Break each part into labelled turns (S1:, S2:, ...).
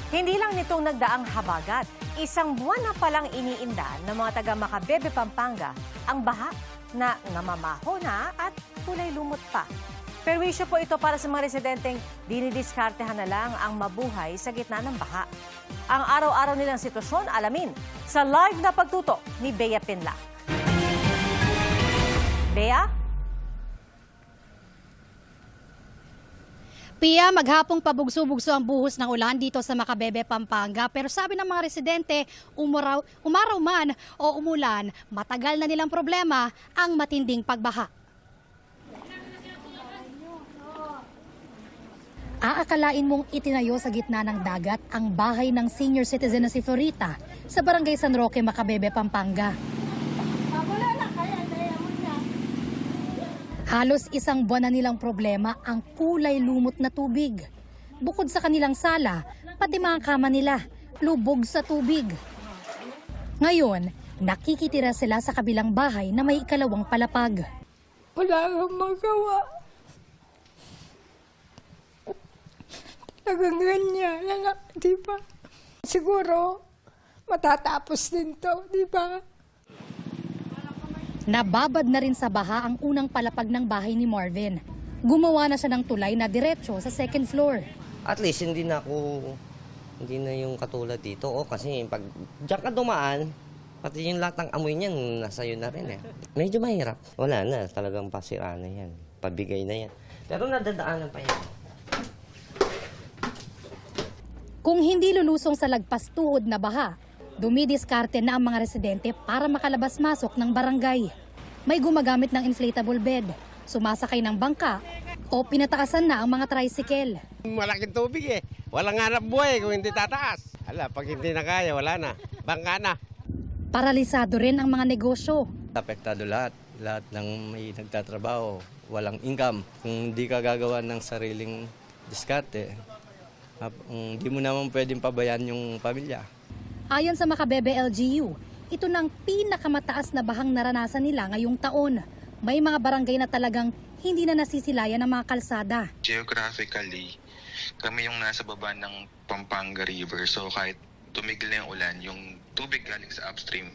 S1: Hindi lang nitong nagdaang habagat, isang buwan na palang iniinda ng mga taga Macabebe, Pampanga ang baha na namamaho na at kulay lumot pa. Perwisyo po ito para sa mga residenteng dinidiskartehan na lang ang mabuhay sa gitna ng baha. Ang araw-araw nilang sitwasyon alamin sa live na pagtuto ni Bea Pinlac. Bea?
S2: Pia, maghapong pabugso-bugso ang buhos ng ulan dito sa Macabebe, Pampanga. Pero sabi ng mga residente, umaraw man o umulan, matagal na nilang problema ang matinding pagbaha. Aakalain mong itinayo sa gitna ng dagat ang bahay ng senior citizen na si Florita sa Barangay San Roque, Macabebe, Pampanga. Halos isang buwan na nilang problema ang kulay lumot na tubig. Bukod sa kanilang sala, pati mga kama nila, lubog sa tubig. Ngayon, nakikitira sila sa kabilang bahay na may ikalawang palapag.
S3: Wala kang magawa. Nagaganyan lang, di ba? Siguro, matatapos din to, di ba?
S2: Nababad na rin sa baha ang unang palapag ng bahay ni Marvin. Gumawa na siya ng tulay na diretso sa second floor.
S4: At least hindi na yung katulad dito. Kasi pag diyan ka dumaan, pati yung lahat ng amoy niyan, nasa iyo na rin eh. Medyo mahirap. Wala na, talagang pasira na yan. Pabigay na yan. Pero nadadaanan pa yan.
S2: Kung hindi lulusong sa lagpas tuhod na baha, dumidiskarte na ang mga residente para makalabas-masok ng barangay. May gumagamit ng inflatable bed, sumasakay ng bangka, o pinataasan na ang mga tricycle.
S5: Malaking tubig eh. Walang hanap buhay kung hindi tataas. Pag hindi na kaya, wala na. Bangka na.
S2: Paralisado rin ang mga negosyo.
S6: Apektado lahat. Lahat ng may nagtatrabaho, walang income. Kung hindi ka gagawa ng sariling diskarte, hindi mo naman pwedeng pabayaan yung pamilya.
S2: Ayon sa Macabebe LGU, ito ng pinakamataas na bahang naranasan nila ngayong taon. May mga barangay na talagang hindi na nasisilayan ng mga kalsada.
S7: Geographically, kami yung nasa baba ng Pampanga River. So kahit tumigil na yung ulan, yung tubig galing sa upstream,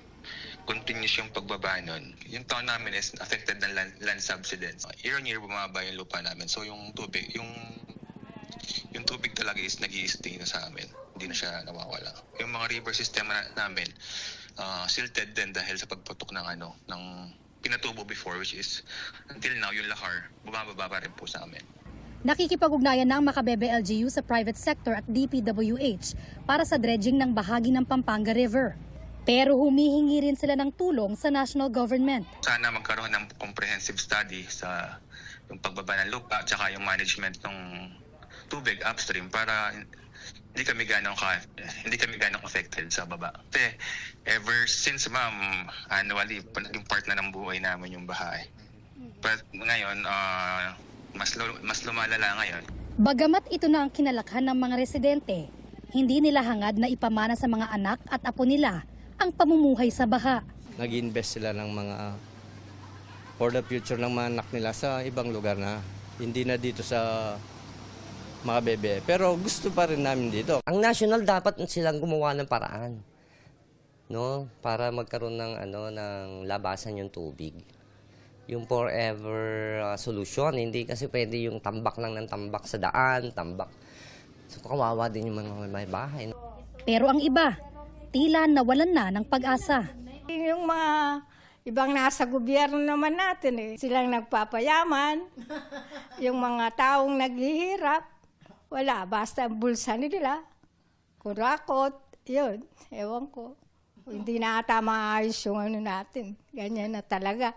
S7: continuous yung pagbaba nun. Yung town namin is affected ng land subsidence. Year on year, bumaba yung lupa namin. So yung tubig, yung tubig talaga is nag-i-stay na sa amin. Hindi na siya nawawala. Yung mga river system namin, silted din dahil sa pagputok ng pinatubo before, which is until now yung lahar, bumababa pa rin po sa amin.
S2: Nakikipag-ugnayan na ang Macabebe LGU sa private sector at DPWH para sa dredging ng bahagi ng Pampanga River. Pero humihingi rin sila ng tulong sa national government.
S7: Sana magkaroon ng comprehensive study sa yung pagbaba ng lupa at saka yung management ng tubig upstream para hindi kami ganong affected sa baba. Kasi ever since ma'am, annually, naging part na ng buhay namin yung bahay. But ngayon, mas lumalala ngayon.
S2: Bagamat ito na ang kinalakhan ng mga residente, hindi nila hangad na ipamana sa mga anak at apo nila ang pamumuhay sa baha.
S6: Nag-invest sila ng mga for the future ng mga anak nila sa ibang lugar na hindi na dito sa Macabebe. Pero gusto pa rin namin dito.
S4: Ang national dapat silang gumawa ng paraan, no? Para magkaroon ng ng labasan yung tubig. Yung forever solution, hindi kasi pwede yung tambak lang ng tambak sa daan, tambak. So kawawa din yung mga may bahay. No?
S2: Pero ang iba, tila nawalan na ng pag-asa.
S3: Yung mga ibang nasa gobyerno naman natin silang nagpapayaman. Yung mga taong naghihirap, wala, basta ang bulsa nila, kurakot, yun, ewan ko. Hindi na ata maayos yung natin, ganyan na talaga.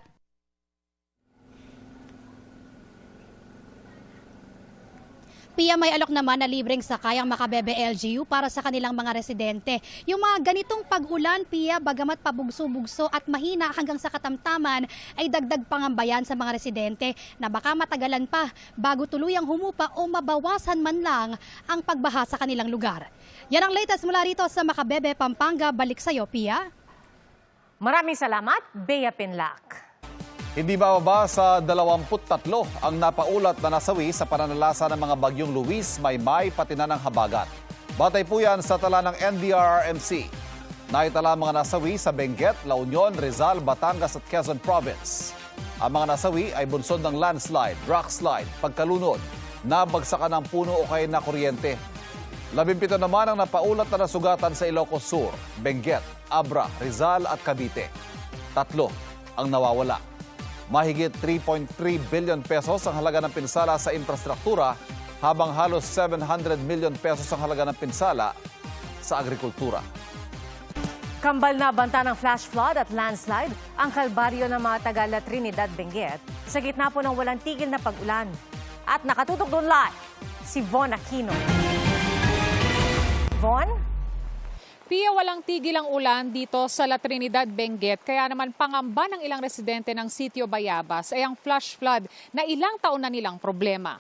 S2: Pia, may alok naman na libreng sakay ang Macabebe LGU para sa kanilang mga residente. Yung mga ganitong pag-ulan, Pia, bagamat pabugso-bugso at mahina hanggang sa katamtaman, ay dagdag pangambayan sa mga residente na baka matagalan pa bago tuluyang humupa o mabawasan man lang ang pagbaha sa kanilang lugar. Yan ang latest mula rito sa Macabebe, Pampanga. Balik sa'yo, Pia.
S1: Maraming salamat, Bea Pinlac.
S8: Hindi bababa sa 23 ang napaulat na nasawi sa pananalasa ng mga bagyong Luis, Maymay, pati na ng Habagat. Batay po yan sa tala ng NDRRMC. Naitala ang mga nasawi sa Benguet, La Union, Rizal, Batangas at Quezon Province. Ang mga nasawi ay bunsod ng landslide, rockslide, pagkalunod, nabagsakan ng puno o kaya na kuryente. 17 naman ang napaulat na nasugatan sa Ilocos Sur, Benguet, Abra, Rizal at Cavite. 3 ang nawawala. Mahigit 3.3 billion pesos ang halaga ng pinsala sa infrastruktura, habang halos 700 million pesos ang halaga ng pinsala sa agrikultura.
S1: Kambal na banta ng flash flood at landslide ang kalbaryo ng mga taga La Trinidad, Benguet sa gitna po ng walang tigil na pag-ulan. At nakatutok doon live, si Von Aquino. Von?
S9: Pia, walang tigil ang ulan dito sa La Trinidad, Benguet. Kaya naman pangamba ng ilang residente ng sitio Bayabas ay ang flash flood na ilang taon na nilang problema.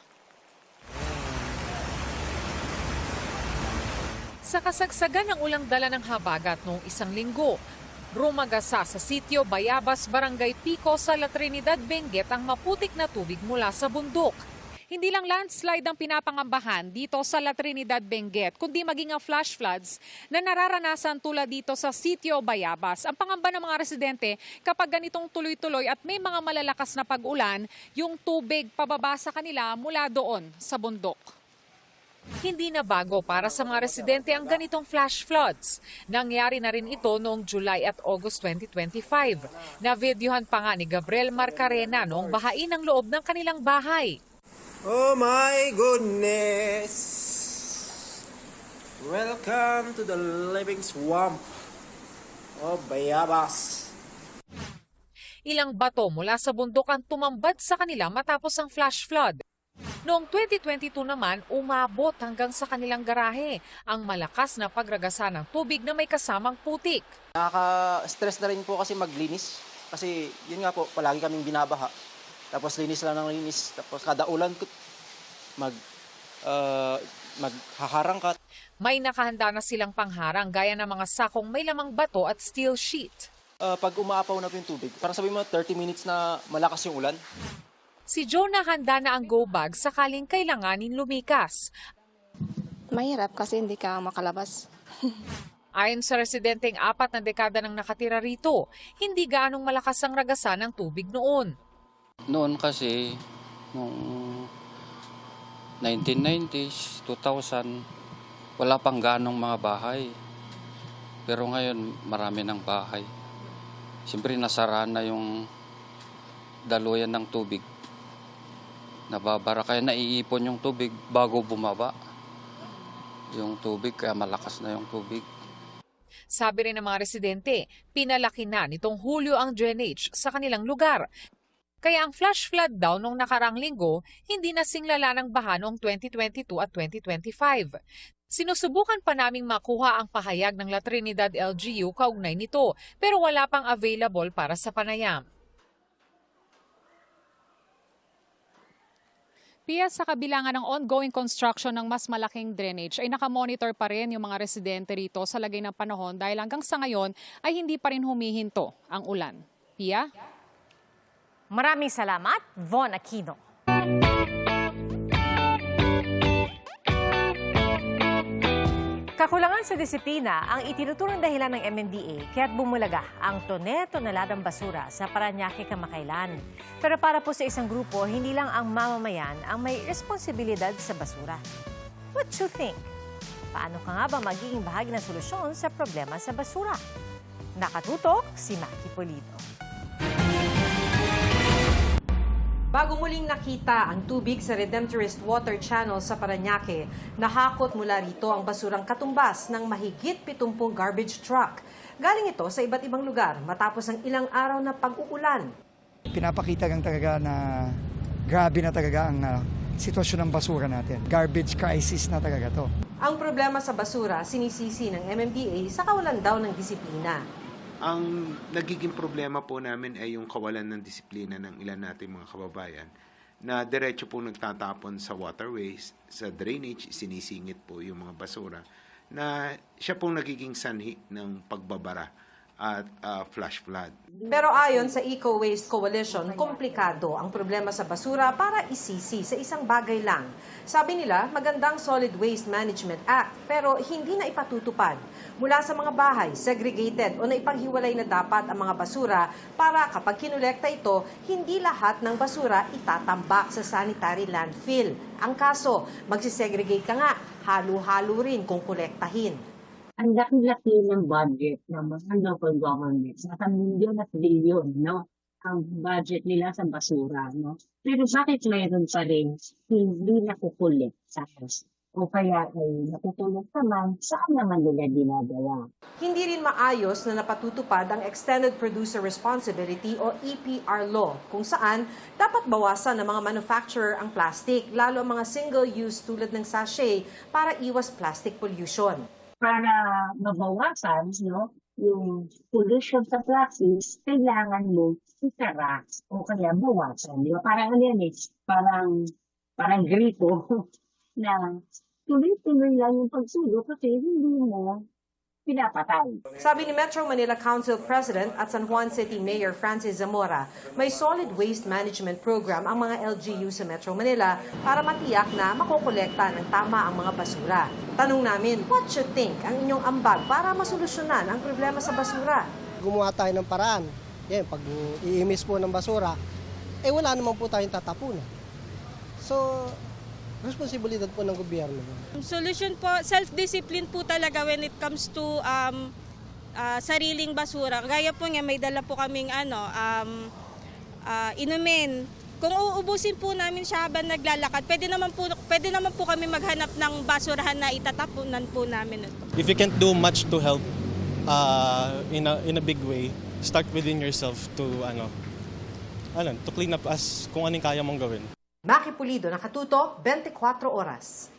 S9: Sa kasagsagan ng ulang dala ng habagat noong 1 linggo, rumagasa sa sitio Bayabas, Barangay Pico sa La Trinidad, Benguet ang maputik na tubig mula sa bundok. Hindi lang landslide ang pinapangambahan dito sa La Trinidad, Benguet, kundi maging ang flash floods na nararanasan tulad dito sa sitio Bayabas. Ang pangamba ng mga residente, kapag ganitong tuloy-tuloy at may mga malalakas na pag-ulan, yung tubig pababa sa kanila mula doon sa bundok. Hindi na bago para sa mga residente ang ganitong flash floods. Nangyari na rin ito noong July at August 2025. Na-videohan pa nga ni Gabriel Marcarena noong bahain ang loob ng kanilang bahay.
S10: Oh my goodness! Welcome to the living swamp of Bayabas.
S9: Ilang bato mula sa bundok ang tumambad sa kanila matapos ang flash flood. Noong 2022 naman, umabot hanggang sa kanilang garahe ang malakas na pagragasa ng tubig na may kasamang putik.
S10: Nakaka-stress na rin po kasi maglinis. Kasi yun nga po, palagi kaming binabaha. Tapos linis lang ng linis. Tapos kada ulan, maghaharang ka.
S9: May nakahanda na silang pangharang gaya ng mga sakong may lamang bato at steel sheet.
S10: Pag umaapaw na po yung tubig, parang sabihin mo 30 minutes na malakas yung ulan.
S9: Si Jonah handa na ang go bag sakaling kailanganin lumikas.
S11: Mahirap kasi hindi ka makalabas.
S9: Ayon sa residenteng 4 na dekada nang nakatira rito, hindi gaanong malakas ang ragasan ng tubig noon.
S12: Noon kasi, noong 1990s, 2000, wala pang ganong mga bahay. Pero ngayon, marami ng bahay. Siyempre, nasara na yung daluyan ng tubig. Nababara, kaya naiipon yung tubig bago bumaba. Yung tubig, kaya malakas na yung tubig.
S9: Sabi rin ng mga residente, pinalaki na nitong Hulyo ang drainage sa kanilang lugar. Kaya ang flash flood daw noong nakarang linggo, hindi na singlala ng baha noong 2022 at 2025. Sinusubukan pa naming makuha ang pahayag ng La Trinidad LGU kaugnay nito, pero wala pang available para sa panayam. Pia, sa kabilangan ng ongoing construction ng mas malaking drainage ay nakamonitor pa rin yung mga residente rito sa lagay ng panahon dahil hanggang sa ngayon ay hindi pa rin humihinto ang ulan. Pia?
S1: Maraming salamat, Von Aquino. Kakulangan sa disiplina ang itinuturong dahilan ng MMDA kaya't bumulaga ang toneladang basura sa Parañaque kamakailan. Pero para po sa isang grupo, hindi lang ang mamamayan ang may responsibilidad sa basura. What you think? Paano ka nga ba magiging bahagi ng solusyon sa problema sa basura? Nakatutok si Maki Pulido. Bago muling nakita ang tubig sa Redemptorist Water Channel sa Parañaque, nahakot mula rito ang basurang katumbas ng mahigit 70 garbage truck. Galing ito sa iba't ibang lugar matapos ang ilang araw na pag-uulan.
S13: Pinapakita lang talaga na grabe na talaga ang sitwasyon ng basura natin. Garbage crisis na talaga to.
S1: Ang problema sa basura, sinisisi ng MMDA sa kawalan daw ng disiplina.
S14: Ang nagiging problema po namin ay yung kawalan ng disiplina ng ilan nating mga kababayan na diretso po nagtatapon sa waterways, sa drainage, sinisingit po yung mga basura na siya pong nagiging sanhi ng pagbabara at flash flood.
S1: Pero ayon sa Eco Waste Coalition, komplikado ang problema sa basura para isisi sa isang bagay lang. Sabi nila, magandang Solid Waste Management Act pero hindi na ipatutupad. Mula sa mga bahay, segregated o naipaghiwalay na dapat ang mga basura para kapag kinolekta ito, hindi lahat ng basura itatambak sa sanitary landfill. Ang kaso, magsisegregate ka nga, halo-halo rin kung kolektahin.
S15: Ang laki-laki ng budget ng mga local governments, nasa milyon at bilyon, no? Ang budget nila sa basura, no? Pero bakit mayroon pa rin hindi nakukulit sa house? O kaya ay nakutulog naman, saan naman nila dinadala?
S1: Hindi rin maayos na napatutupad ang Extended Producer Responsibility o EPR law, kung saan dapat bawasan ng mga manufacturer ang plastic, lalo ang mga single-use tulad ng sachet para iwas plastic pollution.
S15: Para mabawasan, no, yung pollution sa plastics, kailangan mo itara o kaya bawasan. Di ba? Parang ano yan eh, parang gripo na tuloy-tuloy lang yung pagsulo kasi hindi mo pinapatay.
S1: Sabi ni Metro Manila Council President at San Juan City Mayor Francis Zamora, may solid waste management program ang mga LGU sa Metro Manila para matiyak na makokolekta ng tama ang mga basura. Tanong namin, what you think ang inyong ambag para masolusyonan ang problema sa basura?
S16: Gumawa tayo ng paraan. Yan, pag iimis po ng basura, wala naman po tayong tatapunan. So, responsibilidad po ng gobyerno.
S17: Solution po, self-discipline po talaga when it comes to sariling basura. Gaya po nga, may dala po kaming inumin. Kung uubusin po namin siya habang naglalakad, pwede naman po kami maghanap ng basurahan na itatapunan po namin ito.
S18: If you can't do much to help in a big way, start within yourself to clean up as kung anong kaya mong gawin.
S1: Maki Pulido, Nakatuto, 24 Oras.